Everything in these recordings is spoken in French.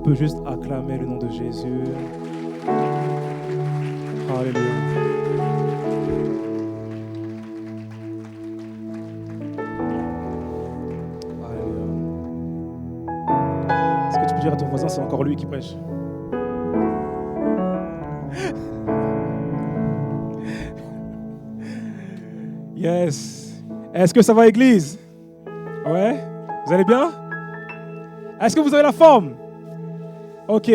peut juste acclamer le nom de Jésus? Alléluia. Alléluia. Est-ce que tu peux dire à ton voisin, c'est encore lui qui prêche? Yes. Est-ce que ça va, Église? Ouais? Vous allez bien? Est-ce que vous avez la forme? Ok.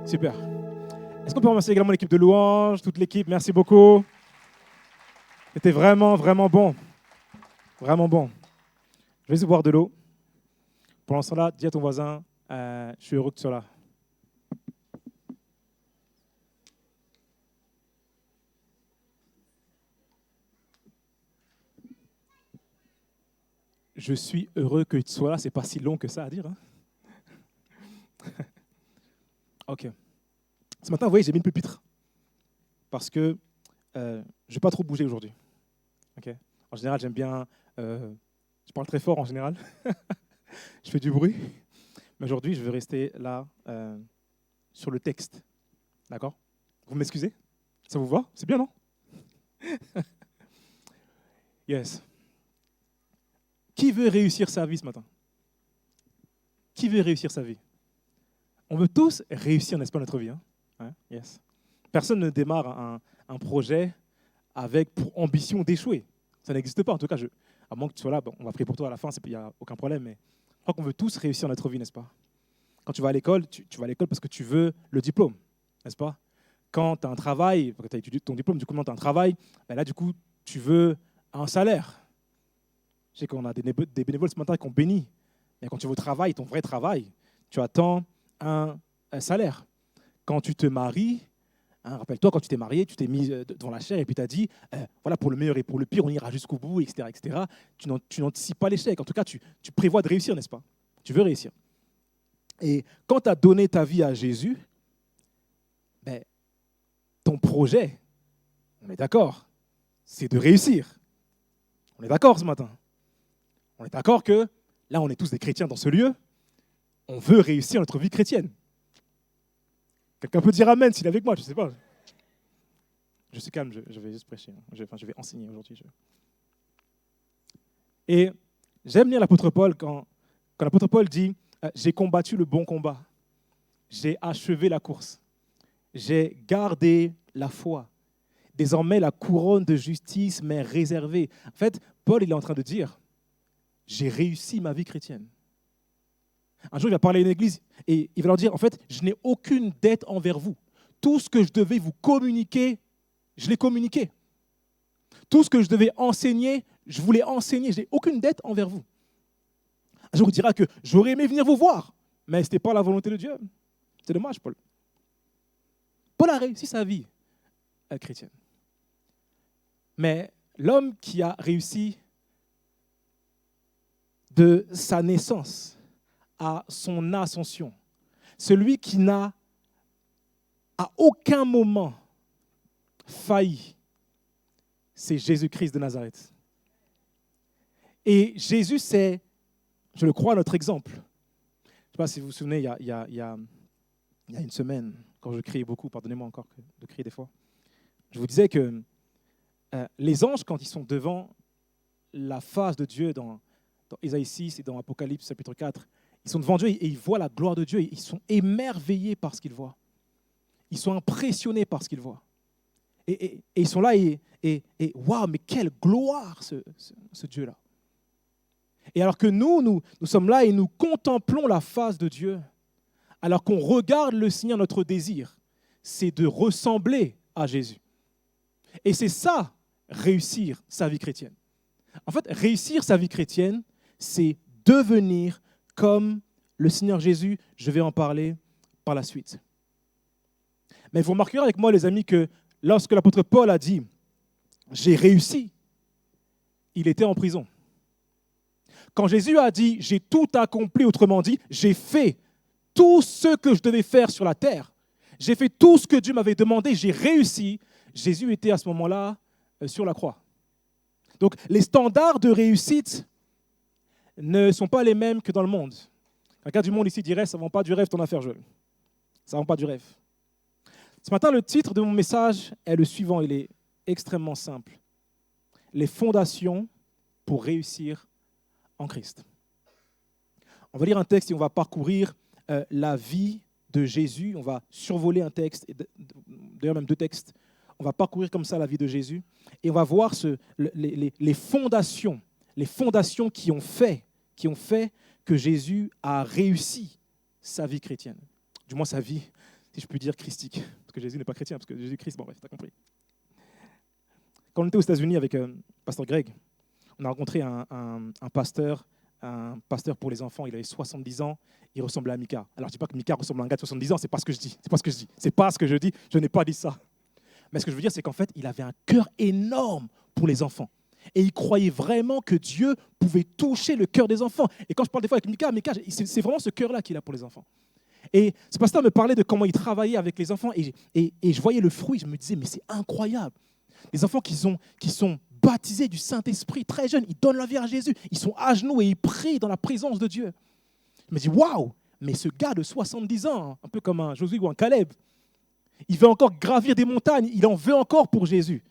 Super. Est-ce qu'on peut remercier également l'équipe de louanges, toute l'équipe? Merci beaucoup. C'était vraiment, vraiment bon. Vraiment bon. Je vais essayer de boire de l'eau. Pour l'instant-là, dis à ton voisin, je suis heureux que tu sois là. Je suis heureux que tu sois là. C'est pas si long que ça à dire. Hein? Ok. Ce matin, vous voyez, j'ai mis une pupitre. Parce que je ne vais pas trop bouger aujourd'hui. Okay? En général, j'aime bien... je parle très fort en général. Je fais du bruit. Mais aujourd'hui, je vais rester là sur le texte. D'accord? Vous m'excusez? Ça vous va? C'est bien, non? Yes. Qui veut réussir sa vie ce matin? Qui veut réussir sa vie? On veut tous réussir, n'est-ce pas, notre vie? Hein? Yes. Personne ne démarre un projet avec pour ambition d'échouer. Ça n'existe pas. En tout cas, à moins que tu sois là, bon, on va prier pour toi à la fin, il n'y a aucun problème. Mais je crois qu'on veut tous réussir notre vie, n'est-ce pas? Quand tu vas à l'école, tu vas à l'école parce que tu veux le diplôme, n'est-ce pas? Quand tu as un travail, quand tu as étudié ton diplôme, du coup, quand tu as un travail, ben là, du coup, tu veux un salaire. Je sais qu'on a des bénévoles ce matin qui ont béni. Mais quand tu vas au travail, ton vrai travail, tu attends un salaire. Quand tu te maries, hein, rappelle-toi, quand tu t'es marié, tu t'es mis devant la chair et puis tu as dit, voilà, pour le meilleur et pour le pire, on ira jusqu'au bout, etc. etc. Tu n'anticipes pas l'échec. En tout cas, tu prévois de réussir, n'est-ce pas? Tu veux réussir. Et quand tu as donné ta vie à Jésus, ben, ton projet, on est d'accord, c'est de réussir. On est d'accord ce matin. On est d'accord que, là, on est tous des chrétiens dans ce lieu, on veut réussir notre vie chrétienne. Quelqu'un peut dire amen s'il est avec moi, je ne sais pas. Je suis calme, je vais juste prêcher. Je vais enseigner aujourd'hui. Et j'aime lire l'apôtre Paul quand l'apôtre Paul dit « J'ai combattu le bon combat, j'ai achevé la course, j'ai gardé la foi. Désormais, la couronne de justice m'est réservée. » En fait, Paul il est en train de dire « J'ai réussi ma vie chrétienne. » Un jour, il va parler à une église et il va leur dire, en fait, je n'ai aucune dette envers vous. Tout ce que je devais vous communiquer, je l'ai communiqué. Tout ce que je devais enseigner, je vous l'ai enseigné. Je n'ai aucune dette envers vous. Un jour, il dira que j'aurais aimé venir vous voir, mais ce n'était pas la volonté de Dieu. C'est dommage, Paul. Paul a réussi sa vie chrétienne. Mais l'homme qui a réussi de sa naissance à son ascension, celui qui n'a à aucun moment failli, c'est Jésus-Christ de Nazareth. Et Jésus, c'est, je le crois, notre exemple. Je ne sais pas si vous vous souvenez, il y a une semaine, quand je criais beaucoup, pardonnez-moi encore de crier des fois, je vous disais que les anges, quand ils sont devant la face de Dieu dans Ésaïe 6 et dans Apocalypse chapitre 4, ils sont devant Dieu et ils voient la gloire de Dieu. Ils sont émerveillés par ce qu'ils voient. Ils sont impressionnés par ce qu'ils voient. Et ils sont là et waouh, mais quelle gloire ce Dieu-là. Et alors que nous sommes là et nous contemplons la face de Dieu, alors qu'on regarde le Seigneur, notre désir, c'est de ressembler à Jésus. Et c'est ça, réussir sa vie chrétienne. En fait, réussir sa vie chrétienne, c'est devenir comme le Seigneur Jésus. Je vais en parler par la suite. Mais vous remarquerez avec moi, les amis, que lorsque l'apôtre Paul a dit « j'ai réussi », il était en prison. Quand Jésus a dit « j'ai tout accompli », autrement dit, j'ai fait tout ce que je devais faire sur la terre, j'ai fait tout ce que Dieu m'avait demandé, j'ai réussi, Jésus était à ce moment-là sur la croix. Donc les standards de réussite ne sont pas les mêmes que dans le monde. Un gars du monde ici dirait, ça ne vend pas du rêve ton affaire, Joël. Ça ne vend pas du rêve. Ce matin, le titre de mon message est le suivant, il est extrêmement simple. Les fondations pour réussir en Christ. On va lire un texte et on va parcourir la vie de Jésus. On va survoler un texte, d'ailleurs même deux textes. On va parcourir comme ça la vie de Jésus et on va voir les fondations qui ont fait que Jésus a réussi sa vie chrétienne. Du moins sa vie, si je puis dire, christique. Parce que Jésus n'est pas chrétien, parce que Jésus est Christ, bon bref, t'as compris. Quand on était aux États-Unis avec pasteur Greg, on a rencontré un pasteur pour les enfants, il avait 70 ans, il ressemblait à Mika. Alors je ne dis pas que Mika ressemble à un gars de 70 ans, c'est pas ce que je dis, je n'ai pas dit ça. Mais ce que je veux dire, c'est qu'en fait, il avait un cœur énorme pour les enfants. Et il croyait vraiment que Dieu pouvait toucher le cœur des enfants. Et quand je parle des fois avec Mika, c'est vraiment ce cœur-là qu'il a pour les enfants. Et ce pasteur me parlait de comment il travaillait avec les enfants et je voyais le fruit, je me disais, mais c'est incroyable. Les enfants qui sont baptisés du Saint-Esprit très jeunes, ils donnent la vie à Jésus, ils sont à genoux et ils prient dans la présence de Dieu. Je me dis, waouh, mais ce gars de 70 ans, un peu comme un Josué ou un Caleb, il veut encore gravir des montagnes, il en veut encore pour Jésus.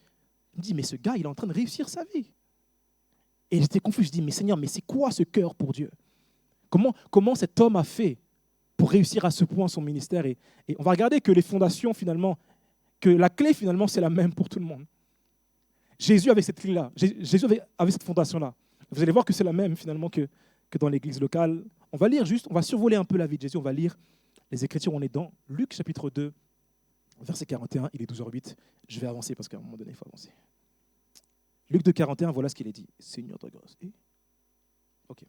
Je me dis, mais ce gars, il est en train de réussir sa vie. Et j'étais confus, je dis, mais Seigneur, mais c'est quoi ce cœur pour Dieu? Comment cet homme a fait pour réussir à ce point son ministère? Et on va regarder que les fondations, finalement, que la clé, finalement, c'est la même pour tout le monde. Jésus avait cette clé-là, Jésus avait cette fondation-là. Vous allez voir que c'est la même, finalement, que dans l'église locale. On va survoler un peu la vie de Jésus, on va lire les Écritures. On est dans Luc, chapitre 2, verset 41, il est 12h08. Je vais avancer parce qu'à un moment donné, il faut avancer. Luc 2, 41, voilà ce qu'il est dit. Seigneur de grâce. Ok.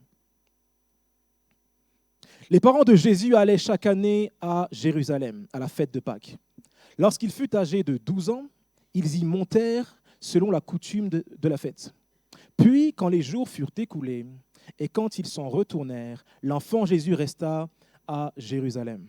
Les parents de Jésus allaient chaque année à Jérusalem, à la fête de Pâques. Lorsqu'il fut âgé de 12 ans, ils y montèrent selon la coutume de la fête. Puis, quand les jours furent écoulés et quand ils s'en retournèrent, l'enfant Jésus resta à Jérusalem.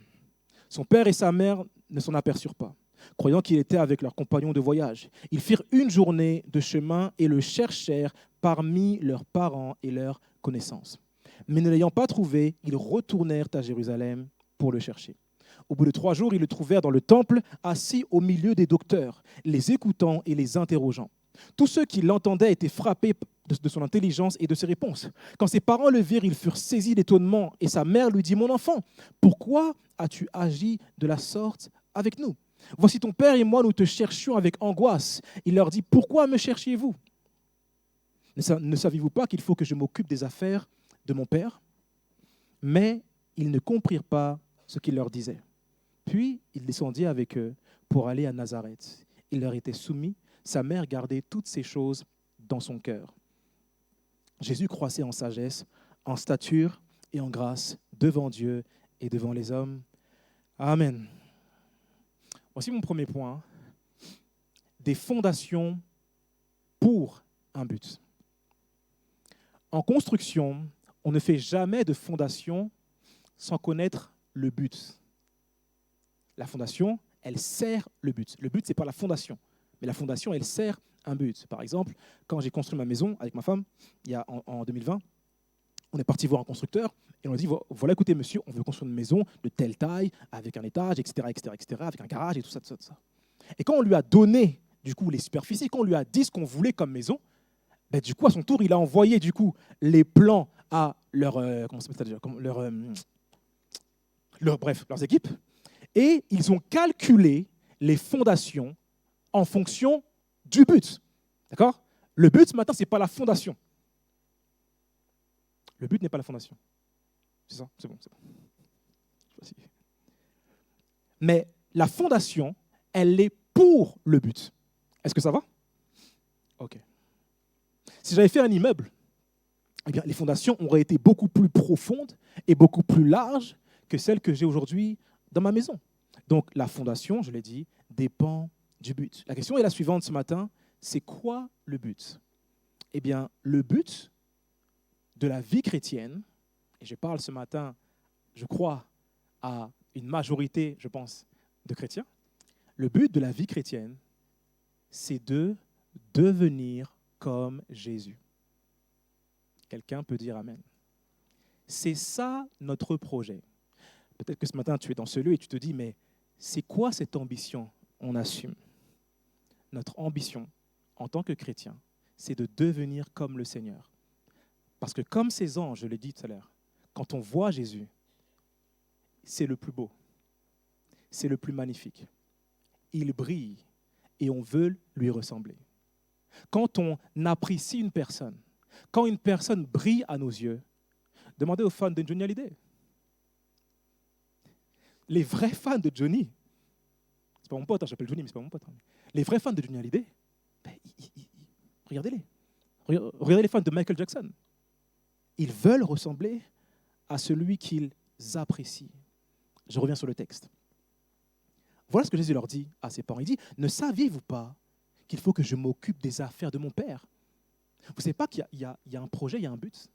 Son père et sa mère ne s'en aperçurent pas, croyant qu'il était avec leurs compagnons de voyage. Ils firent une journée de chemin et le cherchèrent parmi leurs parents et leurs connaissances. Mais ne l'ayant pas trouvé, ils retournèrent à Jérusalem pour le chercher. Au bout de 3 jours, ils le trouvèrent dans le temple, assis au milieu des docteurs, les écoutant et les interrogeant. Tous ceux qui l'entendaient étaient frappés de son intelligence et de ses réponses. Quand ses parents le virent, ils furent saisis d'étonnement et sa mère lui dit « Mon enfant, pourquoi as-tu agi de la sorte avec nous ? Voici ton père et moi, nous te cherchions avec angoisse. » Il leur dit « Pourquoi me cherchiez-vous ? Ne saviez-vous pas qu'il faut que je m'occupe des affaires de mon père ?» Mais ils ne comprirent pas ce qu'il leur disait. Puis il descendit avec eux pour aller à Nazareth. Il leur était soumis. Sa mère gardait toutes ces choses dans son cœur. Jésus croissait en sagesse, en stature et en grâce devant Dieu et devant les hommes. Amen. Voici mon premier point. Des fondations pour un but. En construction, on ne fait jamais de fondation sans connaître le but. La fondation, elle sert le but. Le but, ce n'est pas la fondation, mais la fondation, elle sert un but. Par exemple, quand j'ai construit ma maison avec ma femme, en 2020, on est parti voir un constructeur et on a dit, voilà, écoutez, monsieur, on veut construire une maison de telle taille, avec un étage, etc., avec un garage et tout ça. Et quand on lui a donné, du coup, les superficies, quand on lui a dit ce qu'on voulait comme maison, ben, du coup, à son tour, il a envoyé, du coup, les plans à leurs équipes. Et ils ont calculé les fondations en fonction du but. D'accord ? Le but, maintenant, ce n'est pas la fondation. Le but n'est pas la fondation. C'est ça ? C'est bon. Mais la fondation, elle est pour le but. Est-ce que ça va ? Ok. Si j'avais fait un immeuble, eh bien, les fondations auraient été beaucoup plus profondes et beaucoup plus larges que celles que j'ai aujourd'hui dans ma maison. Donc, la fondation, je l'ai dit, dépend du but. La question est la suivante ce matin, c'est quoi le but ? Eh bien, le but de la vie chrétienne, et je parle ce matin, je crois, à une majorité, je pense, de chrétiens, le but de la vie chrétienne, c'est de devenir comme Jésus. Quelqu'un peut dire Amen. C'est ça notre projet. Peut-être que ce matin, tu es dans ce lieu et tu te dis, mais c'est quoi cette ambition? On assume. Notre ambition, en tant que chrétien, c'est de devenir comme le Seigneur. Parce que comme ces anges, je l'ai dit tout à l'heure, quand on voit Jésus, c'est le plus beau, c'est le plus magnifique. Il brille et on veut lui ressembler. Quand on apprécie une personne, quand une personne brille à nos yeux, demandez aux fans de Johnny Hallyday. Les vrais fans de Johnny, c'est pas mon pote, j'appelle Johnny, mais c'est pas mon pote. Les vrais fans de Johnny Hallyday, regardez-les. Regardez les fans de Michael Jackson. Ils veulent ressembler à celui qu'ils apprécient. Je reviens sur le texte. Voilà ce que Jésus leur dit à ses parents. Il dit, ne saviez-vous pas qu'il faut que je m'occupe des affaires de mon Père? Vous ne savez pas qu'il y a un projet, il y a un but?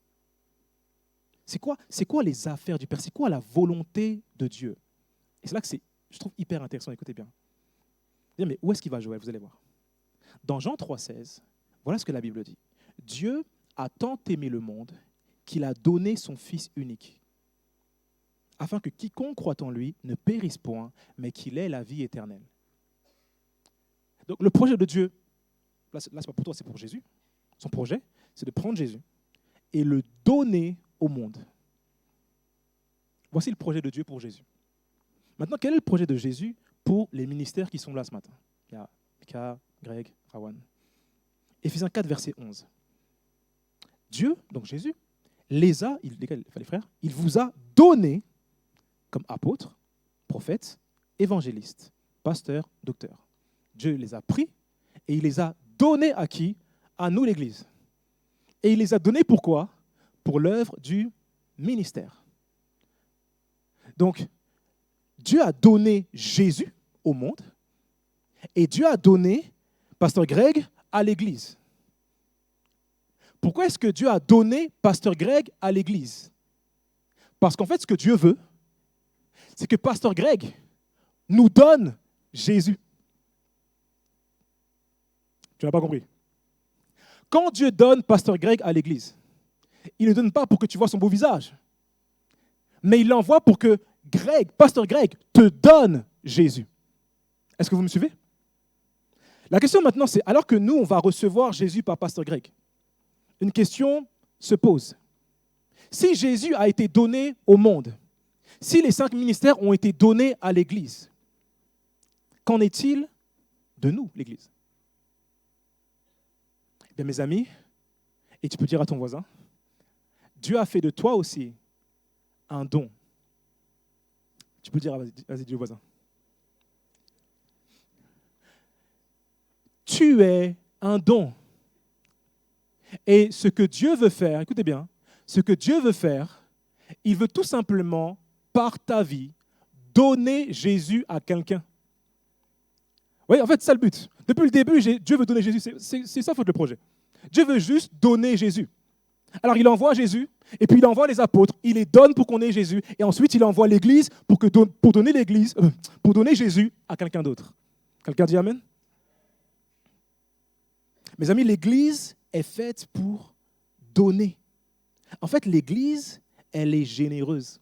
C'est quoi les affaires du Père? C'est quoi la volonté de Dieu? Et c'est là que je trouve hyper intéressant, écoutez bien. Mais où est-ce qu'il va, Joël? Vous allez voir. Dans Jean 3,16, voilà ce que la Bible dit. Dieu a tant aimé le monde qu'il a donné son Fils unique, afin que quiconque croit en lui ne périsse point, mais qu'il ait la vie éternelle. Donc le projet de Dieu, là c'est pas pour toi, c'est pour Jésus. Son projet, c'est de prendre Jésus et le donner au monde. Voici le projet de Dieu pour Jésus. Maintenant, quel est le projet de Jésus pour les ministères qui sont là ce matin? Il y a Mika, Greg, Rawan. Éphésiens 4, verset 11. Dieu, donc Jésus, les frères, il vous a donné comme apôtres, prophètes, évangélistes, pasteurs, docteurs. Dieu les a pris et il les a donnés à qui? À nous, l'Église. Et il les a donnés pourquoi? Pour l'œuvre du ministère. Donc, Dieu a donné Jésus au monde et Dieu a donné Pasteur Greg à l'Église. Pourquoi est-ce que Dieu a donné Pasteur Greg à l'Église? Parce qu'en fait, ce que Dieu veut, c'est que Pasteur Greg nous donne Jésus. Tu n'as pas compris? Quand Dieu donne Pasteur Greg à l'Église, il ne le donne pas pour que tu vois son beau visage, mais il l'envoie pour que Pasteur Greg, te donne Jésus. Est-ce que vous me suivez? La question maintenant, c'est, alors que nous, on va recevoir Jésus par Pasteur Greg, une question se pose. Si Jésus a été donné au monde, si les 5 ministères ont été donnés à l'Église, qu'en est-il de nous, l'Église? Eh bien, mes amis, et tu peux dire à ton voisin, Dieu a fait de toi aussi un don. Tu peux dire, vas-y, dis au voisin. Tu es un don. Et ce que Dieu veut faire, écoutez bien, ce que Dieu veut faire, il veut tout simplement, par ta vie, donner Jésus à quelqu'un. Oui, en fait, c'est ça le but. Depuis le début, Dieu veut donner Jésus. C'est ça, le projet. Dieu veut juste donner Jésus. Alors, il envoie Jésus, et puis il envoie les apôtres, il les donne pour qu'on ait Jésus, et ensuite, il envoie l'Église pour donner Jésus à quelqu'un d'autre. Quelqu'un dit Amen? Mes amis, l'Église est faite pour donner. En fait, l'Église, elle est généreuse.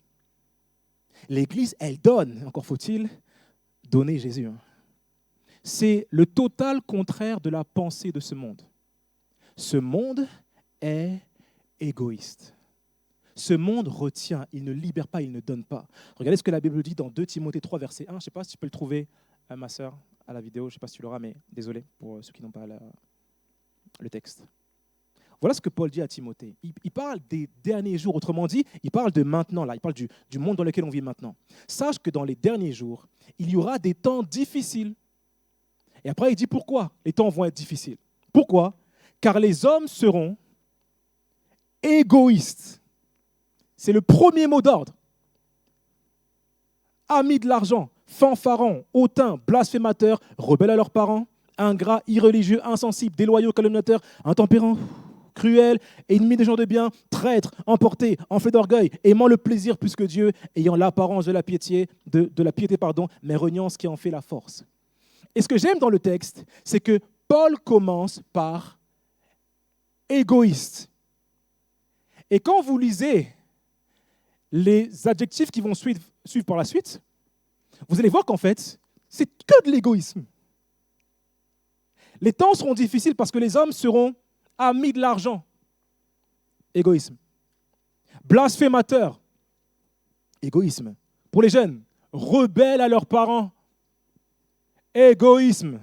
L'Église, elle donne. Encore faut-il donner Jésus. C'est le total contraire de la pensée de ce monde. Ce monde est égoïste. Ce monde retient, il ne libère pas, il ne donne pas. Regardez ce que la Bible dit dans 2 Timothée 3, verset 1. Je ne sais pas si tu peux le trouver, ma sœur, à la vidéo. Je ne sais pas si tu l'auras, mais désolé pour ceux qui n'ont pas le texte. Voilà ce que Paul dit à Timothée. Il parle des derniers jours. Autrement dit, il parle de maintenant. Là, il parle du monde dans lequel on vit maintenant. Sache que dans les derniers jours, il y aura des temps difficiles. Et après, il dit pourquoi les temps vont être difficiles. Pourquoi? Car les hommes seront égoïstes. C'est le premier mot d'ordre. Amis de l'argent, fanfarons, hautains, blasphémateurs, rebelles à leurs parents, ingrats, irreligieux, insensibles, déloyaux, calomniateurs, intempérants, cruels, ennemis des gens de bien, traîtres, emportés, enflés d'orgueil, aimant le plaisir plus que Dieu, ayant l'apparence de la piété, mais reniant ce qui en fait la force. Et ce que j'aime dans le texte, c'est que Paul commence par égoïste. Et quand vous lisez les adjectifs qui vont suivre par la suite, vous allez voir qu'en fait, c'est que de l'égoïsme. Les temps seront difficiles parce que les hommes seront amis de l'argent. Égoïsme. Blasphémateurs. Égoïsme. Pour les jeunes, rebelles à leurs parents. Égoïsme.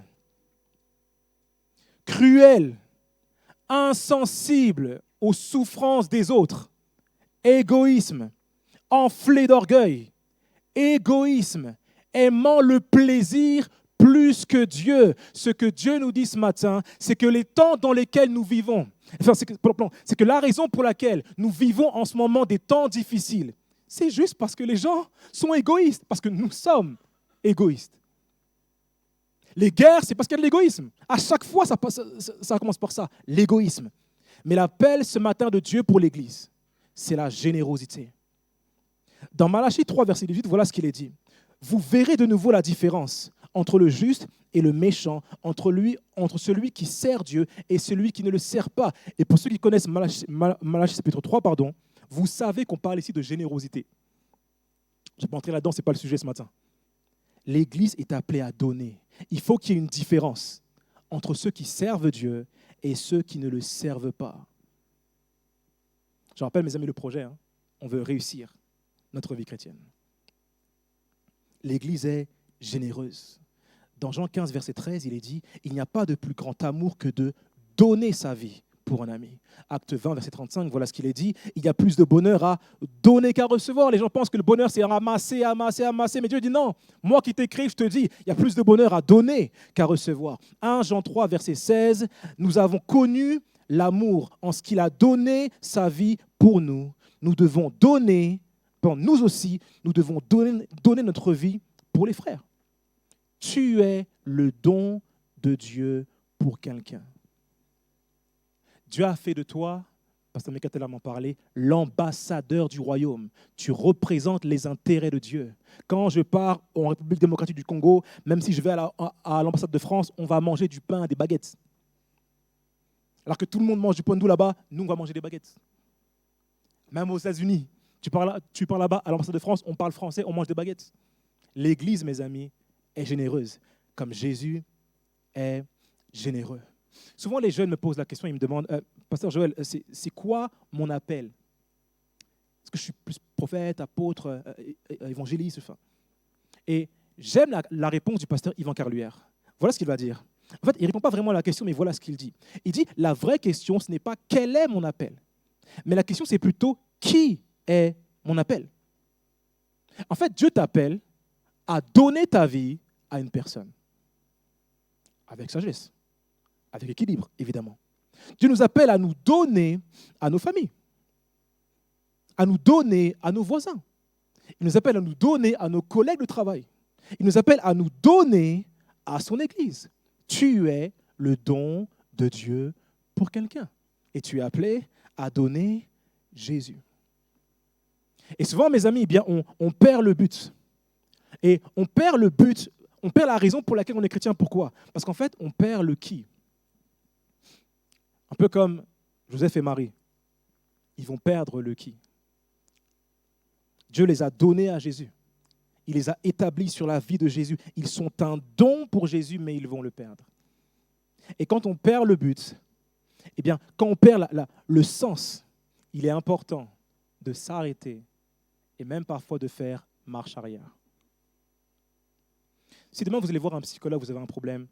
Cruels, insensibles aux souffrances des autres. Égoïsme. Enflés d'orgueil. Égoïsme. Aimant le plaisir plus que Dieu. Ce que Dieu nous dit ce matin, c'est que les temps dans lesquels nous vivons, c'est que la raison pour laquelle nous vivons en ce moment des temps difficiles, c'est juste parce que les gens sont égoïstes, parce que nous sommes égoïstes. Les guerres, c'est parce qu'il y a de l'égoïsme. À chaque fois, ça commence par ça, l'égoïsme. Mais l'appel ce matin de Dieu pour l'Église, c'est la générosité. Dans Malachie 3, verset 18, voilà ce qu'il est dit. Vous verrez de nouveau la différence entre le juste et le méchant, entre celui qui sert Dieu et celui qui ne le sert pas. Et pour ceux qui connaissent Malachie chapitre 3, vous savez qu'on parle ici de générosité. Je ne vais pas entrer là-dedans, ce n'est pas le sujet ce matin. L'Église est appelée à donner. Il faut qu'il y ait une différence entre ceux qui servent Dieu et ceux qui ne le servent pas. Je rappelle, mes amis, le projet, on veut réussir notre vie chrétienne. L'Église est généreuse. Dans Jean 15, verset 13, il est dit « Il n'y a pas de plus grand amour que de donner sa vie pour un ami. » Acte 20, verset 35, voilà ce qu'il est dit « Il y a plus de bonheur à donner qu'à recevoir. » Les gens pensent que le bonheur, c'est ramasser, amasser, amasser. Mais Dieu dit non. Moi qui t'ai créé, je te dis, il y a plus de bonheur à donner qu'à recevoir. 1 Jean 3, verset 16, « Nous avons connu l'amour en ce qu'il a donné sa vie pour nous. Nous devons donner, nous aussi, nous devons donner notre vie pour les frères. » Tu es le don de Dieu pour quelqu'un. Dieu a fait de toi, Pasteur Mekatela m'en parlait, l'ambassadeur du royaume. Tu représentes les intérêts de Dieu. Quand je pars en République démocratique du Congo, même si je vais à l'ambassade de France, on va manger du pain et des baguettes. Alors que tout le monde mange du pain de là-bas, nous, on va manger des baguettes. Même aux États-Unis, tu pars là-bas à l'ambassade de France, on parle français, on mange des baguettes. L'Église, mes amis, est généreuse, comme Jésus est généreux. Souvent, les jeunes me posent la question, ils me demandent « Pasteur Joël, c'est quoi mon appel? Est-ce que je suis plus prophète, apôtre, évangéliste ?» Et j'aime la réponse du pasteur Yvan Carluère. Voilà ce qu'il va dire. En fait, il ne répond pas vraiment à la question, mais voilà ce qu'il dit. Il dit « La vraie question, ce n'est pas quel est mon appel, mais la question, c'est plutôt qui est mon appel. » En fait, Dieu t'appelle à donner ta vie à une personne. Avec sagesse, avec équilibre, évidemment. Dieu nous appelle à nous donner à nos familles, à nous donner à nos voisins. Il nous appelle à nous donner à nos collègues de travail. Il nous appelle à nous donner à son Église. Tu es le don de Dieu pour quelqu'un. Et tu es appelé à donner Jésus. Et souvent, mes amis, eh bien, on perd le but. Et on perd le but, on perd la raison pour laquelle on est chrétien. Pourquoi? Parce qu'en fait, on perd le qui. Un peu comme Joseph et Marie. Ils vont perdre le qui. Dieu les a donnés à Jésus. Il les a établis sur la vie de Jésus. Ils sont un don pour Jésus, mais ils vont le perdre. Et quand on perd le but, eh bien, quand on perd le sens, il est important de s'arrêter et même parfois de faire marche arrière. Si demain vous allez voir un psychologue, vous avez un problème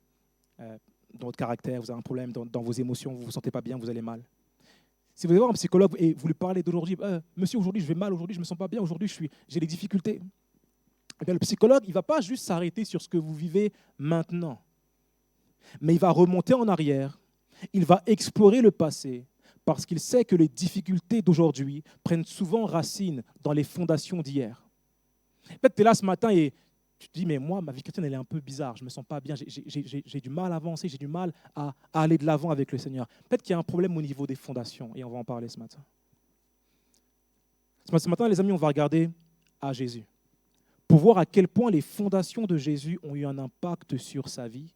dans votre caractère, vous avez un problème dans vos émotions, vous ne vous sentez pas bien, vous allez mal. Si vous allez voir un psychologue et vous lui parlez d'aujourd'hui, monsieur, aujourd'hui je vais mal, aujourd'hui je ne me sens pas bien, aujourd'hui j'ai des difficultés. Eh bien, le psychologue, il ne va pas juste s'arrêter sur ce que vous vivez maintenant, mais il va remonter en arrière, il va explorer le passé, parce qu'il sait que les difficultés d'aujourd'hui prennent souvent racine dans les fondations d'hier. Peut-être que tu es là ce matin et tu te dis, mais moi, ma vie chrétienne, elle est un peu bizarre, je ne me sens pas bien, j'ai du mal à avancer, j'ai du mal à aller de l'avant avec le Seigneur. Peut-être qu'il y a un problème au niveau des fondations, et on va en parler ce matin. Ce matin, les amis, on va regarder à Jésus, pour voir à quel point les fondations de Jésus ont eu un impact sur sa vie,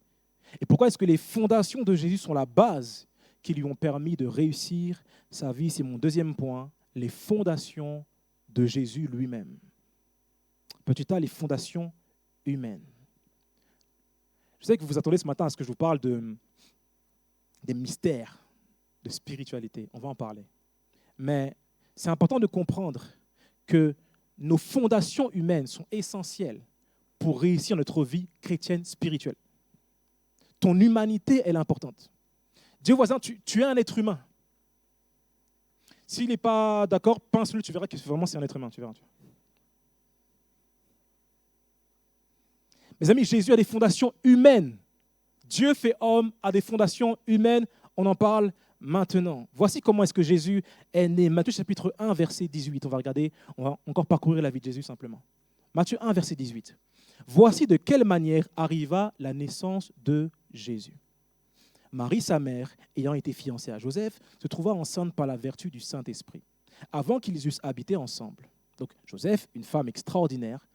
et pourquoi est-ce que les fondations de Jésus sont la base qui lui ont permis de réussir sa vie. C'est mon deuxième point, les fondations de Jésus lui-même. Petit a, les fondations humaines. Je sais que vous vous attendez ce matin à ce que je vous parle des mystères de spiritualité. On va en parler. Mais c'est important de comprendre que nos fondations humaines sont essentielles pour réussir notre vie chrétienne spirituelle. Ton humanité, elle est importante. Dis au voisin, tu es un être humain. S'il n'est pas d'accord, pince-le, tu verras que vraiment c'est un être humain. Tu verras. Mes amis, Jésus a des fondations humaines. Dieu fait homme a des fondations humaines. On en parle maintenant. Voici comment est-ce que Jésus est né. Matthieu chapitre 1, verset 18. On va regarder, on va encore parcourir la vie de Jésus simplement. Matthieu 1, verset 18. Voici de quelle manière arriva la naissance de Jésus. Marie, sa mère, ayant été fiancée à Joseph, se trouva enceinte par la vertu du Saint-Esprit, avant qu'ils eussent habité ensemble. Donc Joseph, une femme extraordinaire,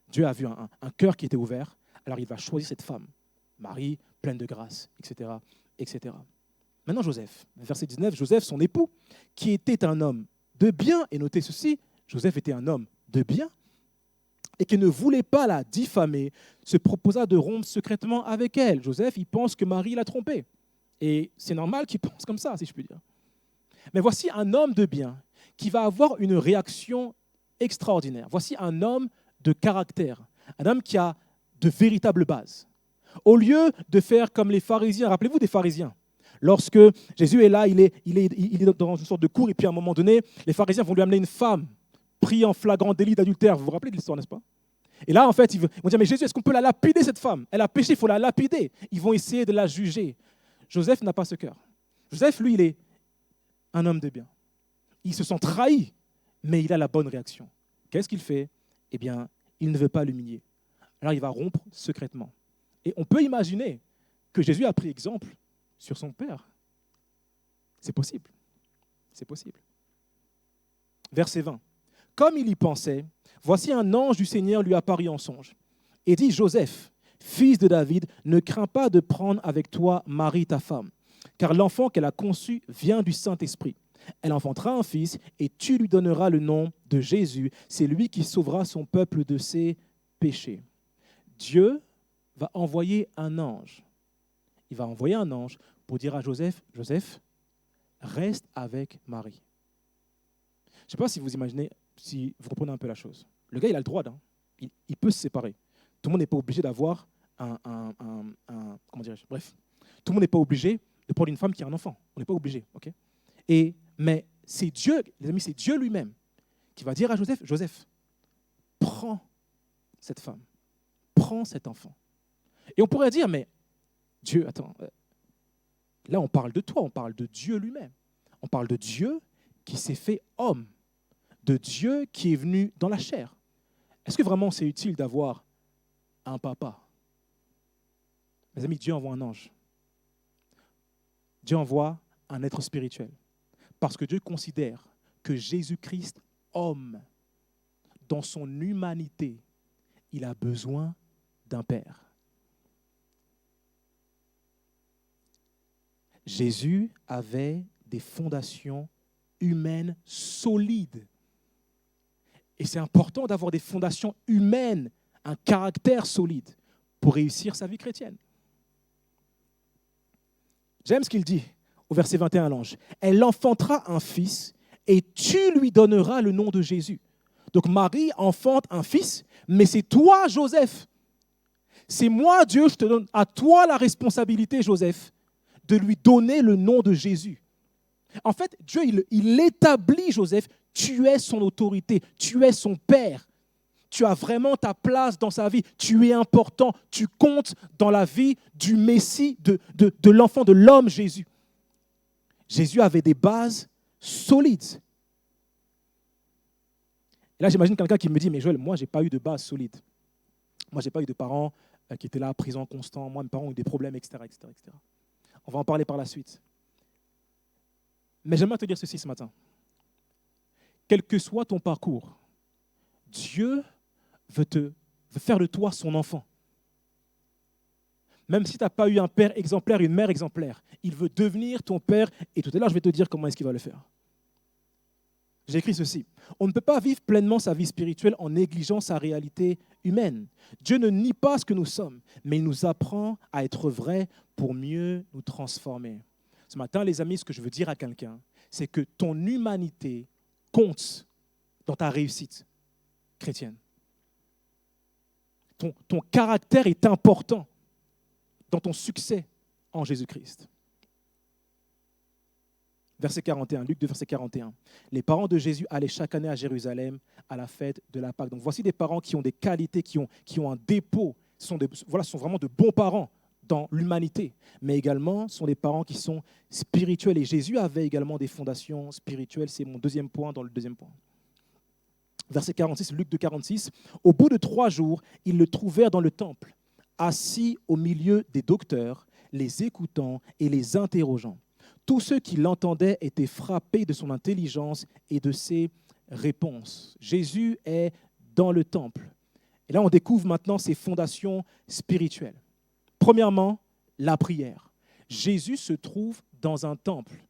Dieu a vu un cœur qui était ouvert, alors il va choisir cette femme, Marie, pleine de grâce, etc., etc. Maintenant Joseph, verset 19, Joseph, son époux, qui était un homme de bien, et notez ceci, Joseph était un homme de bien, et qui ne voulait pas la diffamer, se proposa de rompre secrètement avec elle. Joseph, il pense que Marie l'a trompé. Et c'est normal qu'il pense comme ça, si je puis dire. Mais voici un homme de bien qui va avoir une réaction extraordinaire. Voici un homme de caractère, un homme qui a de véritables bases. Au lieu de faire comme les pharisiens, rappelez-vous des pharisiens, lorsque Jésus est là, il est dans une sorte de cour, et puis à un moment donné, les pharisiens vont lui amener une femme prise en flagrant délit d'adultère. Vous vous rappelez de l'histoire, n'est-ce pas? Et là, en fait, ils vont dire, mais Jésus, est-ce qu'on peut la lapider, cette femme? Elle a péché, il faut la lapider. Ils vont essayer de la juger. Joseph n'a pas ce cœur. Joseph, lui, il est un homme de bien. Il se sent trahi, mais il a la bonne réaction. Qu'est-ce qu'il fait? Eh bien, il ne veut pas l'humilier. Alors, il va rompre secrètement. Et on peut imaginer que Jésus a pris exemple sur son père. C'est possible. C'est possible. Verset 20. Comme il y pensait, voici un ange du Seigneur lui apparut en songe et dit, Joseph, fils de David, ne crains pas de prendre avec toi Marie, ta femme, car l'enfant qu'elle a conçu vient du Saint-Esprit. Elle enfantera un fils et tu lui donneras le nom de Jésus. C'est lui qui sauvera son peuple de ses péchés. Dieu va envoyer un ange. Il va envoyer un ange pour dire à Joseph, Joseph, reste avec Marie. Je ne sais pas si vous imaginez, si vous comprenez un peu la chose. Le gars, il a le droit, hein. Il peut se séparer. Tout le monde n'est pas obligé d'avoir comment dirais-je? Bref, tout le monde n'est pas obligé de prendre une femme qui a un enfant. On n'est pas obligé, ok? Mais c'est Dieu, les amis, c'est Dieu lui-même qui va dire à Joseph, Joseph, prends cette femme, prends cet enfant. Et on pourrait dire, mais Dieu, attends, là on parle de toi, on parle de Dieu lui-même. On parle de Dieu qui s'est fait homme, de Dieu qui est venu dans la chair. Est-ce que vraiment c'est utile d'avoir un papa? Mes amis, Dieu envoie un ange. Dieu envoie un être spirituel. Parce que Dieu considère que Jésus-Christ, homme, dans son humanité, il a besoin d'un père. Jésus avait des fondations humaines solides. Et c'est important d'avoir des fondations humaines, un caractère solide pour réussir sa vie chrétienne. J'aime ce qu'il dit au verset 21 à l'ange. Elle enfantera un fils et tu lui donneras le nom de Jésus. Donc Marie enfante un fils, mais c'est toi, Joseph. C'est moi, Dieu, je te donne à toi la responsabilité, Joseph, de lui donner le nom de Jésus. En fait, Dieu, il établit Joseph, tu es son autorité, tu es son père. Tu as vraiment ta place dans sa vie, tu es important, tu comptes dans la vie du Messie, de l'enfant, de l'homme Jésus. Jésus avait des bases solides. Et là, j'imagine quelqu'un qui me dit, mais Joël, moi, je n'ai pas eu de base solide. Moi, je n'ai pas eu de parents qui étaient là, présents, constants. Moi, mes parents ont eu des problèmes, etc., etc., etc. On va en parler par la suite. Mais j'aimerais te dire ceci ce matin. Quel que soit ton parcours, Dieu veut faire de toi son enfant. Même si tu n'as pas eu un père exemplaire, une mère exemplaire, il veut devenir ton père. Et tout à l'heure, je vais te dire comment est-ce qu'il va le faire. J'ai écrit ceci. On ne peut pas vivre pleinement sa vie spirituelle en négligeant sa réalité humaine. Dieu ne nie pas ce que nous sommes, mais il nous apprend à être vrais pour mieux nous transformer. Ce matin, les amis, ce que je veux dire à quelqu'un, c'est que ton humanité compte dans ta réussite chrétienne. Ton caractère est important dans ton succès en Jésus-Christ. Verset 41, Luc 2, verset 41. Les parents de Jésus allaient chaque année à Jérusalem à la fête de la Pâque. Donc voici des parents qui ont des qualités, qui ont un dépôt. Ce sont vraiment de bons parents dans l'humanité, mais également sont des parents qui sont spirituels. Et Jésus avait également des fondations spirituelles. C'est mon deuxième point dans le deuxième point. Verset 46, Luc 2, 46. Au bout de 3 jours, ils le trouvèrent dans le temple, assis au milieu des docteurs, les écoutant et les interrogeant. Tous ceux qui l'entendaient étaient frappés de son intelligence et de ses réponses. Jésus est dans le temple. Et là, on découvre maintenant ses fondations spirituelles. Premièrement, la prière. Jésus se trouve dans un temple.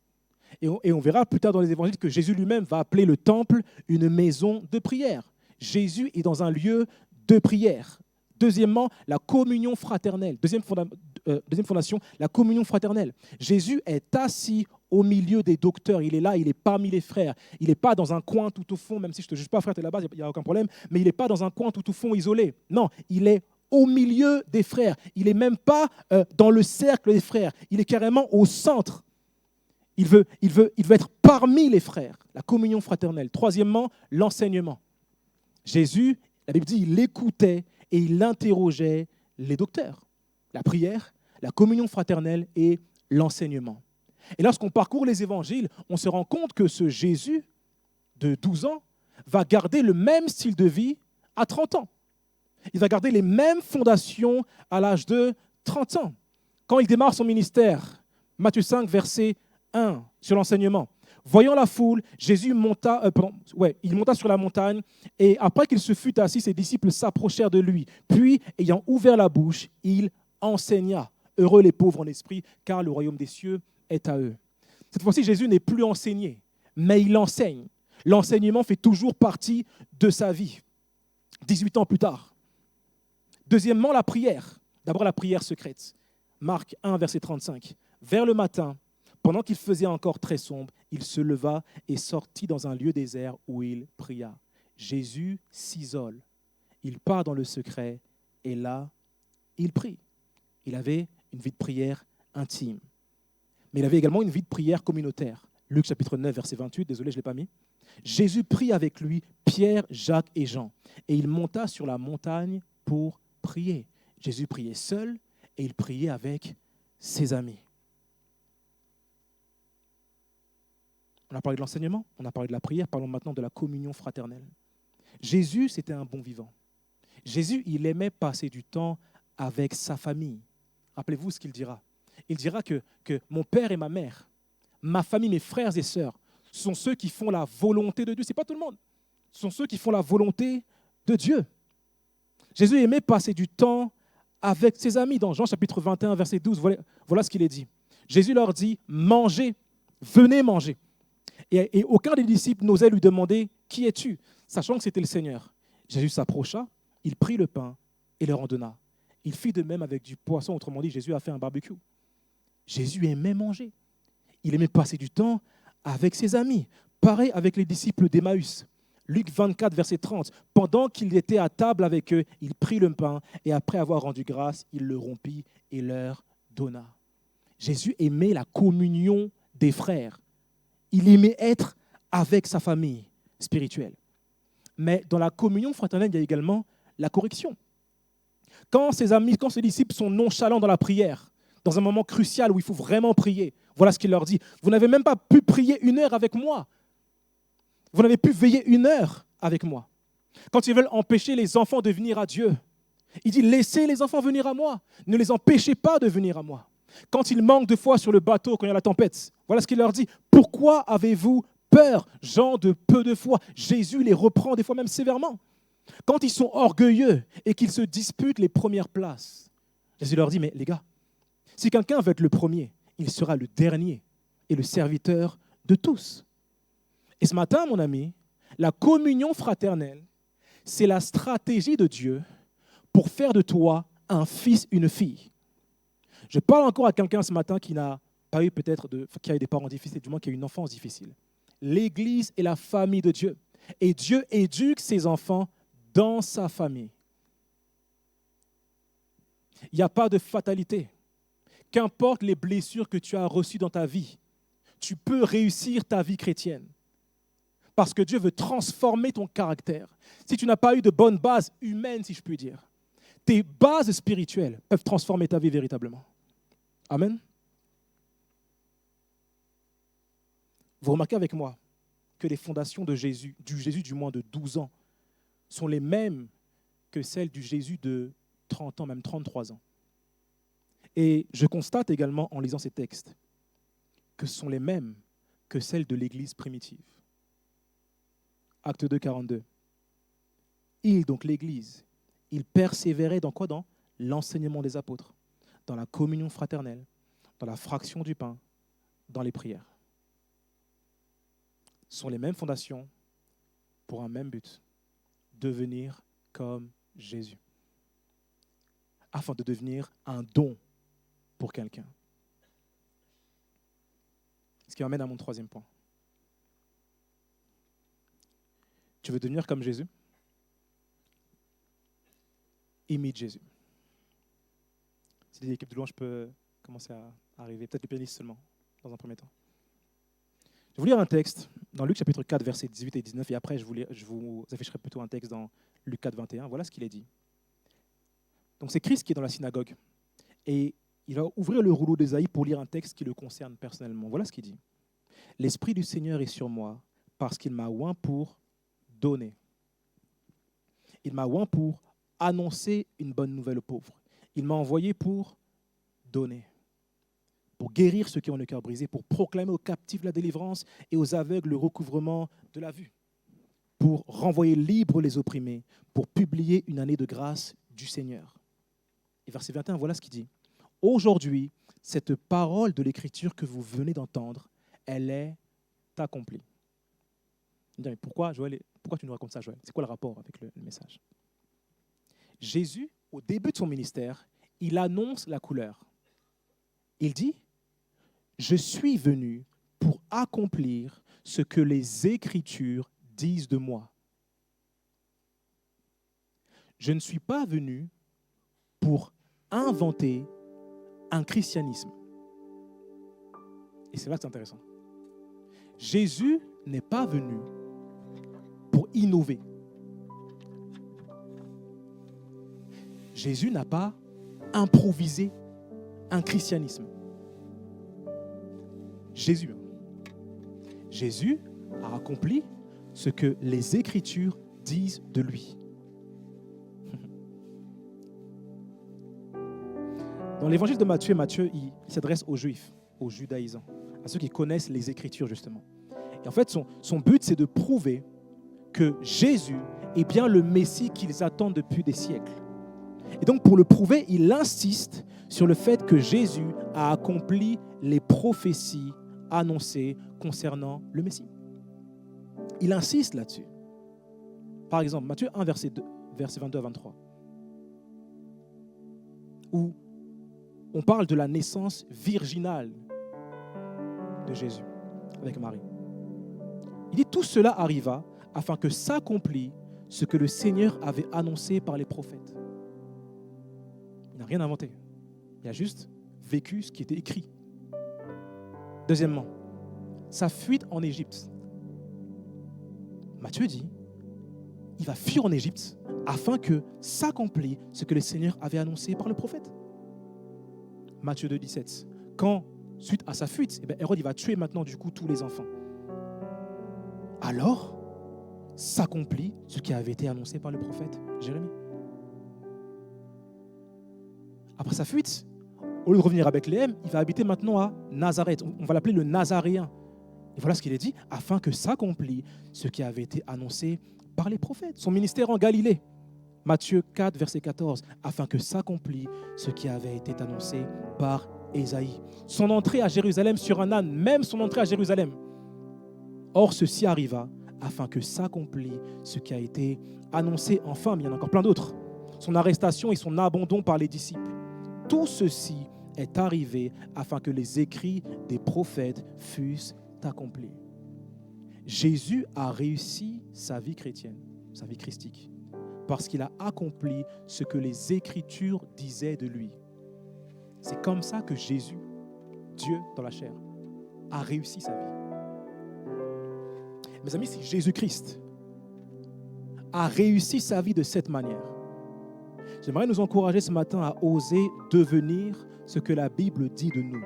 Et on verra plus tard dans les évangiles que Jésus lui-même va appeler le temple une maison de prière. Jésus est dans un lieu de prière. Deuxièmement, la communion fraternelle. Deuxième fondation, la communion fraternelle. Jésus est assis au milieu des docteurs. Il est là, il est parmi les frères. Il n'est pas dans un coin tout au fond, même si je ne te juge pas, frère, tu es là-bas, il n'y a aucun problème, mais il n'est pas dans un coin tout au fond isolé. Non, il est au milieu des frères. Il n'est même pas dans le cercle des frères. Il est carrément au centre. Il veut être parmi les frères. La communion fraternelle. Troisièmement, l'enseignement. Jésus, la Bible dit, il écoutait et il interrogeait les docteurs. La prière, la communion fraternelle et l'enseignement. Et lorsqu'on parcourt les évangiles, on se rend compte que ce Jésus de 12 ans va garder le même style de vie à 30 ans. Il va garder les mêmes fondations à l'âge de 30 ans. Quand il démarre son ministère, Matthieu 5, verset 1, sur l'enseignement. Voyant la foule, Jésus monta sur la montagne et après qu'il se fut assis, ses disciples s'approchèrent de lui. Puis, ayant ouvert la bouche, il enseigna. Heureux les pauvres en esprit, car le royaume des cieux est à eux. Cette fois-ci, Jésus n'est plus enseigné, mais il enseigne. L'enseignement fait toujours partie de sa vie. 18 ans plus tard. Deuxièmement, la prière. D'abord, la prière secrète. Marc 1, verset 35. Vers le matin, pendant qu'il faisait encore très sombre, il se leva et sortit dans un lieu désert où il pria. Jésus s'isole. Il part dans le secret et là, il prie. Il avait une vie de prière intime. Mais il avait également une vie de prière communautaire. Luc chapitre 9, verset 28, désolé, je ne l'ai pas mis. Jésus prit avec lui Pierre, Jacques et Jean. Et il monta sur la montagne pour prier. Jésus priait seul et il priait avec ses amis. On a parlé de l'enseignement, on a parlé de la prière, parlons maintenant de la communion fraternelle. Jésus, c'était un bon vivant. Jésus, il aimait passer du temps avec sa famille. Rappelez-vous ce qu'il dira. Il dira que mon père et ma mère, ma famille, mes frères et sœurs, sont ceux qui font la volonté de Dieu. Ce n'est pas tout le monde. Ce sont ceux qui font la volonté de Dieu. Jésus aimait passer du temps avec ses amis. Dans Jean chapitre 21, verset 12, voilà ce qu'il est dit. Jésus leur dit, mangez, venez manger. Et aucun des disciples n'osait lui demander, qui es-tu ? Sachant que c'était le Seigneur. Jésus s'approcha, il prit le pain et leur en donna. Il fit de même avec du poisson, autrement dit, Jésus a fait un barbecue. Jésus aimait manger. Il aimait passer du temps avec ses amis. Pareil avec les disciples d'Emmaüs. Luc 24, verset 30. Pendant qu'il était à table avec eux, il prit le pain et après avoir rendu grâce, il le rompit et leur donna. Jésus aimait la communion des frères. Il aimait être avec sa famille spirituelle. Mais dans la communion fraternelle, il y a également la correction. Quand ses amis, quand ses disciples sont nonchalants dans la prière, dans un moment crucial où il faut vraiment prier, voilà ce qu'il leur dit. Vous n'avez même pas pu prier 1 heure avec moi. Vous n'avez pu veiller 1 heure avec moi. Quand ils veulent empêcher les enfants de venir à Dieu, il dit, laissez les enfants venir à moi. Ne les empêchez pas de venir à moi. Quand ils manquent de foi sur le bateau, quand il y a la tempête, voilà ce qu'il leur dit. Pourquoi avez-vous peur, gens de peu de foi ? Jésus les reprend des fois même sévèrement. Quand ils sont orgueilleux et qu'ils se disputent les premières places, Jésus leur dit, mais les gars, si quelqu'un veut être le premier, il sera le dernier et le serviteur de tous. Et ce matin, mon ami, la communion fraternelle, c'est la stratégie de Dieu pour faire de toi un fils, une fille. Je parle encore à quelqu'un ce matin qui n'a pas eu qui a eu des parents difficiles, du moins qui a eu une enfance difficile. L'Église est la famille de Dieu. Et Dieu éduque ses enfants dans sa famille. Il n'y a pas de fatalité. Qu'importe les blessures que tu as reçues dans ta vie, tu peux réussir ta vie chrétienne. Parce que Dieu veut transformer ton caractère. Si tu n'as pas eu de bonnes bases humaines, si je puis dire, tes bases spirituelles peuvent transformer ta vie véritablement. Amen. Vous remarquez avec moi que les fondations de Jésus du moins de 12 ans, sont les mêmes que celles du Jésus de 30 ans, même 33 ans. Et je constate également en lisant ces textes que ce sont les mêmes que celles de l'Église primitive. Acte 2, 42. Donc l'Église, il persévérait dans quoi? Dans l'enseignement des apôtres, dans la communion fraternelle, dans la fraction du pain, dans les prières. Ce sont les mêmes fondations pour un même but, devenir comme Jésus, afin de devenir un don pour quelqu'un. Ce qui m'amène à mon troisième point. Tu veux devenir comme Jésus? Imite Jésus. Si l'équipe de louange peut commencer à arriver, peut-être le pianiste seulement, dans un premier temps. Je vais vous lire un texte dans Luc chapitre 4, versets 18 et 19, et après je vous afficherai plutôt un texte dans Luc 4, 21. Voilà ce qu'il est dit. Donc c'est Christ qui est dans la synagogue, et il va ouvrir le rouleau d'Ésaïe pour lire un texte qui le concerne personnellement. Voilà ce qu'il dit. « L'Esprit du Seigneur est sur moi, parce qu'il m'a oint pour donner. Il m'a oint pour annoncer une bonne nouvelle aux pauvres. Il m'a envoyé pour donner, pour guérir ceux qui ont le cœur brisé, pour proclamer aux captifs la délivrance et aux aveugles le recouvrement de la vue, pour renvoyer libres les opprimés, pour publier une année de grâce du Seigneur. » Et verset 21, voilà ce qu'il dit. « Aujourd'hui, cette parole de l'Écriture que vous venez d'entendre, elle est accomplie. » Mais pourquoi, Joël, pourquoi tu nous racontes ça, Joël? C'est quoi le rapport avec le message? Jésus, au début de son ministère, il annonce la couleur. Il dit, « Je suis venu pour accomplir ce que les Écritures disent de moi. Je ne suis pas venu pour inventer un christianisme. » Et c'est là que c'est intéressant. Jésus n'est pas venu pour innover. Jésus n'a pas improvisé un christianisme. Jésus a accompli ce que les Écritures disent de lui. Dans l'évangile de Matthieu, il s'adresse aux Juifs, aux judaïsants, à ceux qui connaissent les Écritures justement. Et en fait, son but, c'est de prouver que Jésus est bien le Messie qu'ils attendent depuis des siècles. Et donc, pour le prouver, il insiste sur le fait que Jésus a accompli les prophéties annoncées concernant le Messie. Il insiste là-dessus. Par exemple, Matthieu 1, verset 22 à 23, où on parle de la naissance virginale de Jésus avec Marie. Il dit, tout cela arriva afin que s'accomplisse ce que le Seigneur avait annoncé par les prophètes. Il n'a rien inventé. Il a juste vécu ce qui était écrit. Deuxièmement, sa fuite en Égypte. Matthieu dit, il va fuir en Égypte afin que s'accomplisse ce que le Seigneur avait annoncé par le prophète. Matthieu 2, 17. Quand, suite à sa fuite, Hérode il va tuer maintenant du coup tous les enfants. Alors, s'accomplit ce qui avait été annoncé par le prophète Jérémie. Après sa fuite, au lieu de revenir à Bethléem, il va habiter maintenant à Nazareth. On va l'appeler le Nazaréen. Et voilà ce qu'il est dit, afin que s'accomplisse ce qui avait été annoncé par les prophètes. Son ministère en Galilée, Matthieu 4, verset 14, afin que s'accomplisse ce qui avait été annoncé par Ésaïe. Son entrée à Jérusalem sur un âne, même son entrée à Jérusalem, Or, ceci arriva afin que s'accomplisse ce qui a été annoncé enfin, mais il y en a encore plein d'autres. Son arrestation et son abandon par les disciples. Tout ceci est arrivé afin que les écrits des prophètes fussent accomplis. Jésus a réussi sa vie chrétienne, sa vie christique, parce qu'il a accompli ce que les Écritures disaient de lui. C'est comme ça que Jésus, Dieu dans la chair, a réussi sa vie. Mes amis, si Jésus-Christ a réussi sa vie de cette manière, j'aimerais nous encourager ce matin à oser devenir ce que la Bible dit de nous.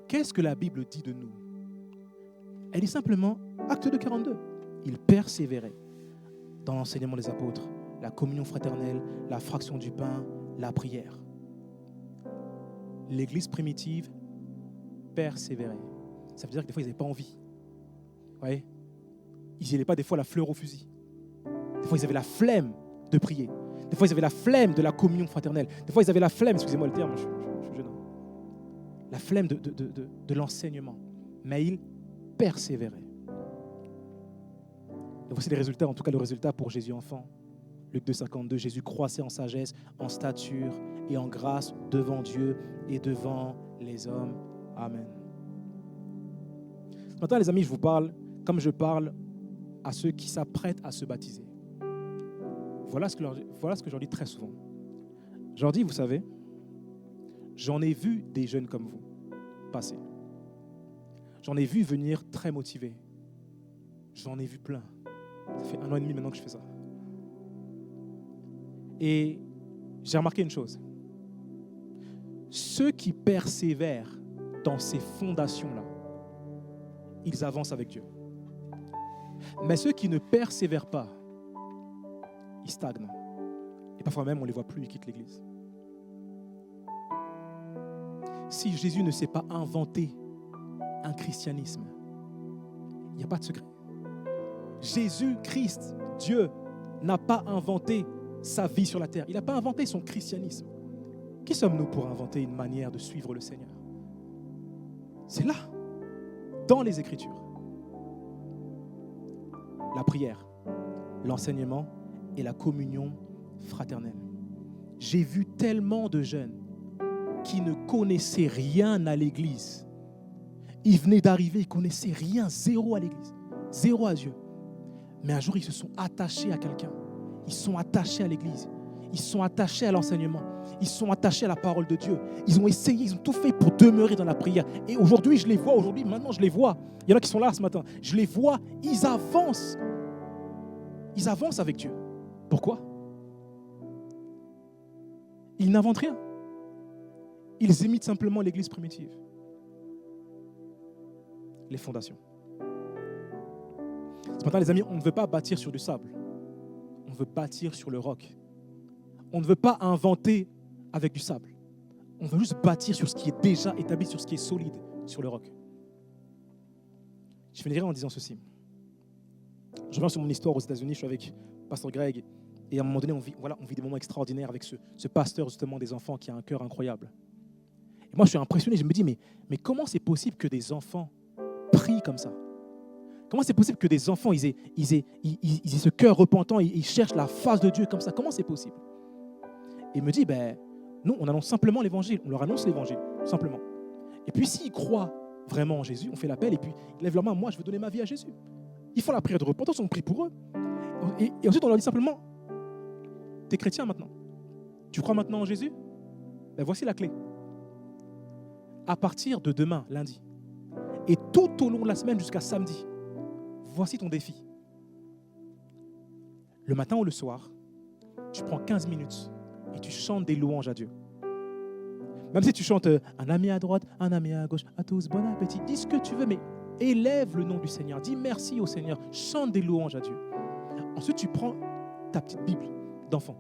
Qu'est-ce que la Bible dit de nous? Elle dit simplement, acte 2, 42, il persévérait dans l'enseignement des apôtres, la communion fraternelle, la fraction du pain, la prière. L'église primitive persévérait. Ça veut dire que des fois, ils n'avaient pas envie. Ouais. Ils n'y allaient pas des fois la fleur au fusil. Des fois, ils avaient la flemme de prier. Des fois, ils avaient la flemme de la communion fraternelle. Des fois, ils avaient la flemme, excusez-moi le terme, je suis jeune. La flemme de l'enseignement. Mais ils persévéraient. Et voici les résultats, en tout cas le résultat pour Jésus enfant. Luc 2, 52, Jésus croissait en sagesse, en stature et en grâce devant Dieu et devant les hommes. Amen. Ce matin, les amis, je vous parle comme je parle à ceux qui s'apprêtent à se baptiser. Voilà ce que je leur dis très souvent. Je leur dis, vous savez, j'en ai vu des jeunes comme vous passer. J'en ai vu venir très motivés. J'en ai vu plein. Ça fait 1 an et demi maintenant que je fais ça. Et j'ai remarqué une chose. Ceux qui persévèrent dans ces fondations-là, ils avancent avec Dieu. Mais ceux qui ne persévèrent pas, ils stagnent. Et parfois même, on ne les voit plus, ils quittent l'église. Si Jésus ne s'est pas inventé un christianisme, il n'y a pas de secret. Jésus-Christ, Dieu, n'a pas inventé sa vie sur la terre. Il n'a pas inventé son christianisme. Qui sommes-nous pour inventer une manière de suivre le Seigneur? C'est là, dans les Écritures. La prière, l'enseignement et la communion fraternelle. J'ai vu tellement de jeunes qui ne connaissaient rien à l'église. Ils venaient d'arriver, ils ne connaissaient rien, zéro à l'église, zéro à Dieu. Mais un jour, ils se sont attachés à quelqu'un. Ils sont attachés à l'église. Ils sont attachés à l'enseignement. Ils sont attachés à la parole de Dieu. Ils ont essayé, ils ont tout fait pour demeurer dans la prière. Et aujourd'hui, je les vois. Maintenant, je les vois. Il y en a qui sont là ce matin. Je les vois. Ils avancent. Ils avancent avec Dieu. Pourquoi? Ils n'inventent rien. Ils imitent simplement l'église primitive. Les fondations. Ce matin, les amis, on ne veut pas bâtir sur du sable. On veut bâtir sur le roc. On ne veut pas inventer avec du sable. On veut juste bâtir sur ce qui est déjà établi, sur ce qui est solide, sur le roc. Je finirai en disant ceci. Je reviens sur mon histoire aux États-Unis. Je suis avec Pasteur Greg. Et à un moment donné, on vit des moments extraordinaires avec ce pasteur justement des enfants qui a un cœur incroyable. Et moi, je suis impressionné. Je me dis, mais comment c'est possible que des enfants prient comme ça? Comment c'est possible que des enfants ils aient ce cœur repentant, ils cherchent la face de Dieu comme ça? Comment c'est possible? Et il me dit, nous, on annonce simplement l'évangile. On leur annonce l'évangile, simplement. Et puis, s'ils croient vraiment en Jésus, on fait l'appel et puis ils lèvent leur main. Moi, je veux donner ma vie à Jésus. Ils font la prière de repentance, on prie pour eux. Et ensuite, on leur dit simplement, tu es chrétien maintenant. Tu crois maintenant en Jésus? Voici la clé. À partir de demain, lundi, et tout au long de la semaine jusqu'à samedi, voici ton défi. Le matin ou le soir, tu prends 15 minutes et tu chantes des louanges à Dieu. Même si tu chantes un ami à droite, un ami à gauche, à tous, bon appétit, dis ce que tu veux, mais élève le nom du Seigneur. Dis merci au Seigneur. Chante des louanges à Dieu. Ensuite, tu prends ta petite Bible d'enfant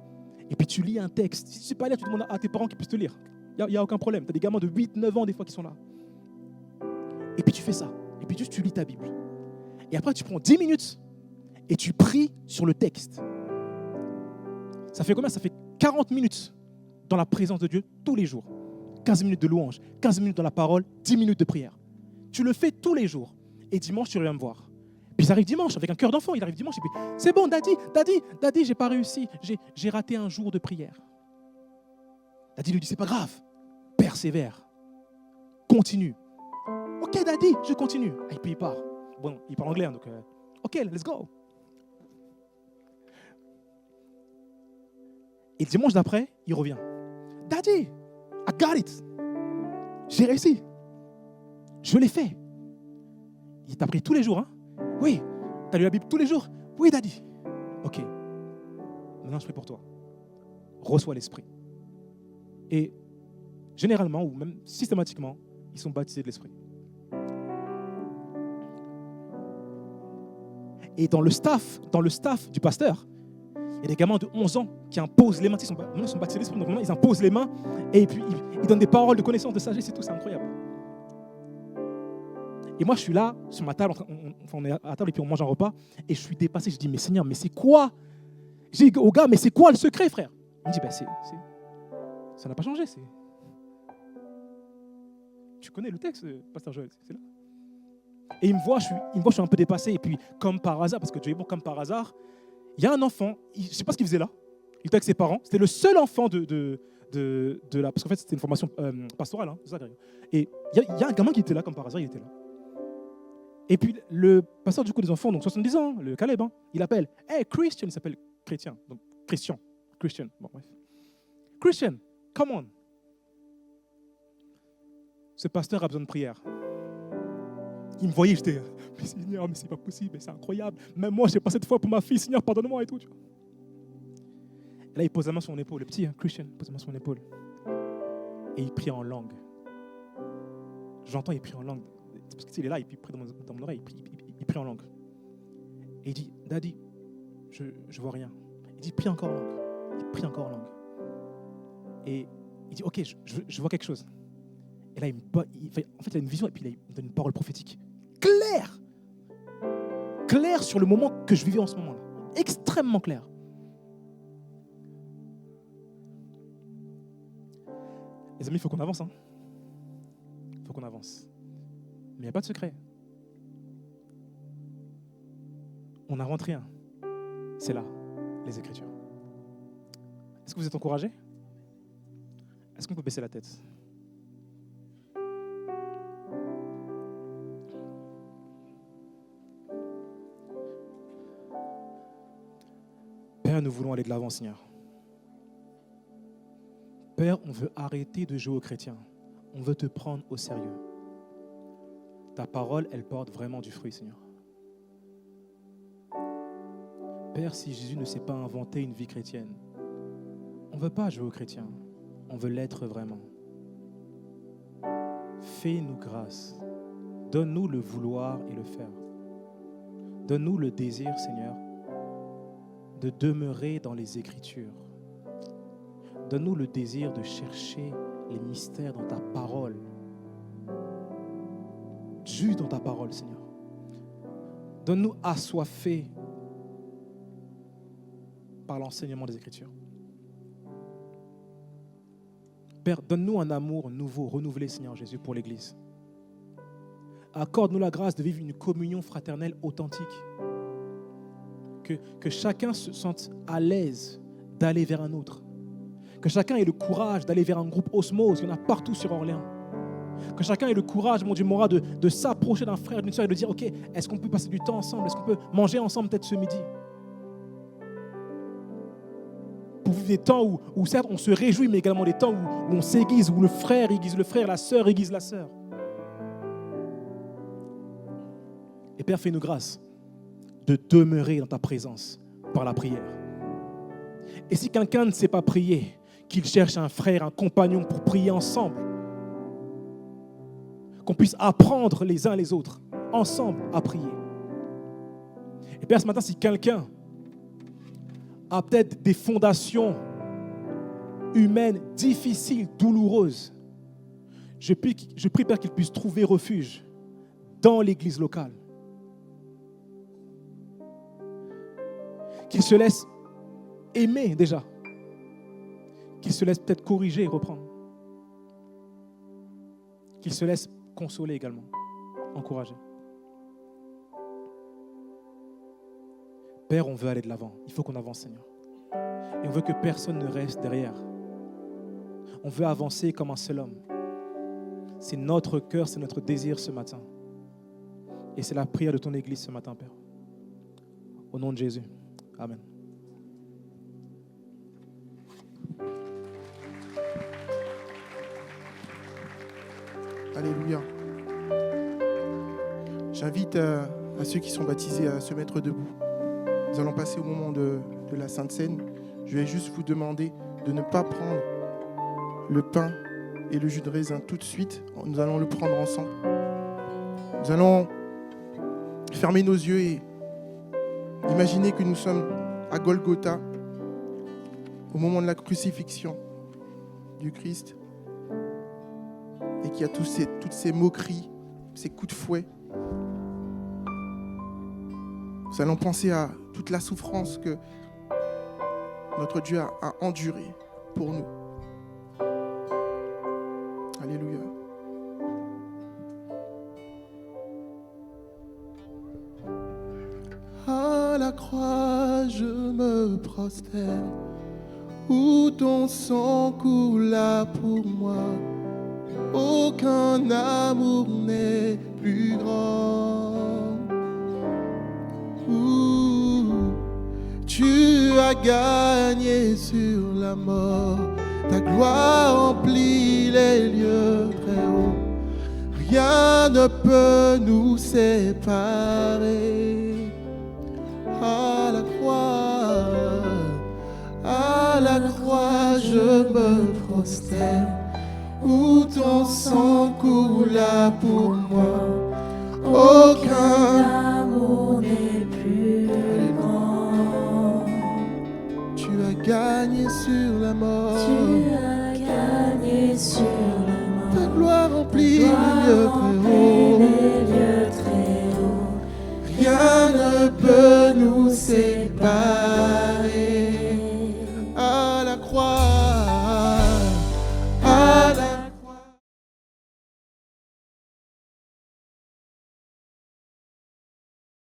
et puis tu lis un texte. Si tu ne sais pas lire, tu demandes à tes parents qu'ils puissent te lire. Il n'y a aucun problème. Tu as des gamins de 8, 9 ans des fois qui sont là. Et puis tu fais ça. Et puis juste tu lis ta Bible. Et après, tu prends 10 minutes et tu pries sur le texte. Ça fait combien? Ça fait 40 minutes dans la présence de Dieu tous les jours. 15 minutes de louange, 15 minutes dans la parole, 10 minutes de prière. Tu le fais tous les jours. et dimanche, tu reviens me voir. Puis il arrive dimanche, avec un cœur d'enfant, il arrive dimanche, et puis, c'est bon, daddy, j'ai pas réussi, j'ai raté un jour de prière. Daddy lui dit, c'est pas grave, persévère, continue. Ok, daddy, je continue. Et puis il part. Bon, il parle anglais, donc, ok, let's go. Et dimanche d'après, il revient. Daddy, I got it. J'ai réussi. Je l'ai fait. Il t'a pris tous les jours, hein? Oui. T'as lu la Bible tous les jours? Oui, daddy. Ok. Maintenant, je prie pour toi. Reçois l'Esprit. Et généralement, ou même systématiquement, ils sont baptisés de l'Esprit. Et dans le staff du pasteur, il y a des gamins de 11 ans qui imposent les mains. Ils sont baptisés de l'Esprit, donc ils imposent les mains et puis ils donnent des paroles de connaissance, de sagesse et tout. C'est incroyable. Et moi, je suis là, sur ma table, on est à table et puis on mange un repas. Et je suis dépassé. Je dis, mais Seigneur, mais c'est quoi? J'ai dit au gars, mais c'est quoi le secret, frère? Il me dit, ça n'a pas changé. Tu connais le texte, pasteur Joël, c'est là. Et il me voit, je suis un peu dépassé. Et puis, comme par hasard, parce que Dieu est bon, comme par hasard, il y a un enfant, je ne sais pas ce qu'il faisait là. Il était avec ses parents. C'était le seul enfant de la... Parce qu'en fait, c'était une formation pastorale. Hein, c'est ça, et il y a un gamin qui était là, comme par hasard, il était là. Et puis, le pasteur du coup des enfants, donc 70 ans, le Caleb, hein, il appelle, « Hey, Christian », il s'appelle Chrétien. Donc, Christian. Bon, bref. « Christian, come on ». Ce pasteur a besoin de prière. Il me voyait, j'étais, mais Seigneur, mais c'est pas possible, mais c'est incroyable. Même moi, j'ai pas cette foi pour ma fille, Seigneur, pardonne-moi et tout. Tu vois. Et là, il pose la main sur mon épaule, le petit, hein, Christian, pose la main sur mon épaule. Et il prie en langue. J'entends, il prie en langue. Parce qu'il est là, et puis il prie dans mon oreille, il prie en langue. Et il dit, Daddy, je vois rien. Il dit, prie encore en langue. Il prie encore en langue. Et il dit, ok, je vois quelque chose. Et là, il a une vision, et puis il me donne une parole prophétique. Claire sur le moment que je vivais en ce moment-là. Extrêmement clair. Les amis, il faut qu'on avance. Il faut qu'on avance. Mais il n'y a pas de secret. On n'invente rien. C'est là, les Écritures. Est-ce que vous êtes encouragés? Est-ce qu'on peut baisser la tête? Père, nous voulons aller de l'avant, Seigneur. Père, on veut arrêter de jouer aux chrétiens. On veut te prendre au sérieux. Ta parole, elle porte vraiment du fruit, Seigneur. Père, si Jésus ne s'est pas inventé une vie chrétienne, on ne veut pas jouer aux chrétiens. On veut l'être vraiment. Fais-nous grâce. Donne-nous le vouloir et le faire. Donne-nous le désir, Seigneur, de demeurer dans les Écritures. Donne-nous le désir de chercher les mystères dans ta parole. Juste dans ta parole, Seigneur. Donne-nous assoiffés par l'enseignement des Écritures. Père, donne-nous un amour nouveau, renouvelé, Seigneur Jésus, pour l'Église. Accorde-nous la grâce de vivre une communion fraternelle authentique. Que chacun se sente à l'aise d'aller vers un autre. Que chacun ait le courage d'aller vers un groupe osmose. Il y en a partout sur Orléans. Que chacun ait le courage, mon Dieu, Mora, de s'approcher d'un frère, d'une soeur et de dire, ok, est-ce qu'on peut passer du temps ensemble? Est-ce qu'on peut manger ensemble peut-être ce midi? Pour vivre des temps où certes on se réjouit, mais également des temps où on s'aiguise, où le frère aiguise le frère, la sœur aiguise la sœur. Et Père, fais-nous grâce de demeurer dans ta présence par la prière. Et si quelqu'un ne sait pas prier, qu'il cherche un frère, un compagnon pour prier ensemble. Qu'on puisse apprendre les uns les autres, ensemble, à prier. Et Père, ce matin, si quelqu'un a peut-être des fondations humaines difficiles, douloureuses, je prie, Père, qu'il puisse trouver refuge dans l'église locale. Qu'il se laisse aimer déjà. Qu'il se laisse peut-être corriger et reprendre. Qu'il se laisse consoler également, encourager. Père, on veut aller de l'avant. Il faut qu'on avance, Seigneur. Et on veut que personne ne reste derrière. On veut avancer comme un seul homme. C'est notre cœur, c'est notre désir ce matin. Et c'est la prière de ton Église ce matin, Père. Au nom de Jésus. Amen. Alléluia. J'invite à ceux qui sont baptisés à se mettre debout. Nous allons passer au moment de la Sainte Seine. Je vais juste vous demander de ne pas prendre le pain et le jus de raisin tout de suite. Nous allons le prendre ensemble. Nous allons fermer nos yeux et imaginer que nous sommes à Golgotha, au moment de la crucifixion du Christ, et qu'il y a toutes ces moqueries, ces coups de fouet. Nous allons penser à toute la souffrance que notre Dieu a endurée pour nous. Alléluia. À la croix, je me prosterne, où ton sang coula pour moi. Aucun amour n'est plus grand. Tu as gagné sur la mort. Ta gloire emplit les lieux très hauts. Rien ne peut nous séparer. À la croix, je me prosterne, où ton sang coula pour moi. Aucun amour n'est plus grand. Tu as gagné sur la mort. Tu as gagné sur